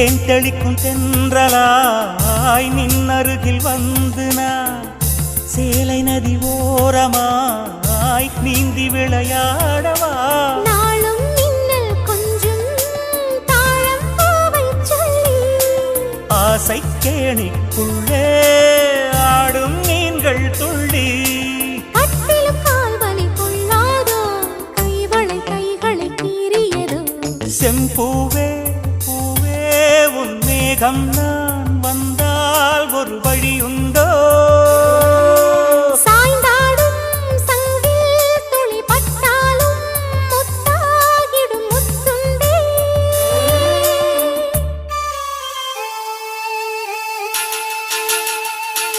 தேன் தெளிக்கும் தென்றலாய் நின்னருகில் வந்து நான் சேலை நதி ஓரமாய் நீந்தி விளையாடவா நாளும் மின்னல் கொஞ்சம் தாழம் பூவை சொல்லி ஆசை கேணிக்குள்ளே ஆடும் மீன்கள் துள்ளி கட்டிலும் கால்வலி கொள்ளாதோ கைகளை கீறியதோ செம்பூவே பூவே உன் மேகம் நான் வந்தால் ஒரு வழி உன்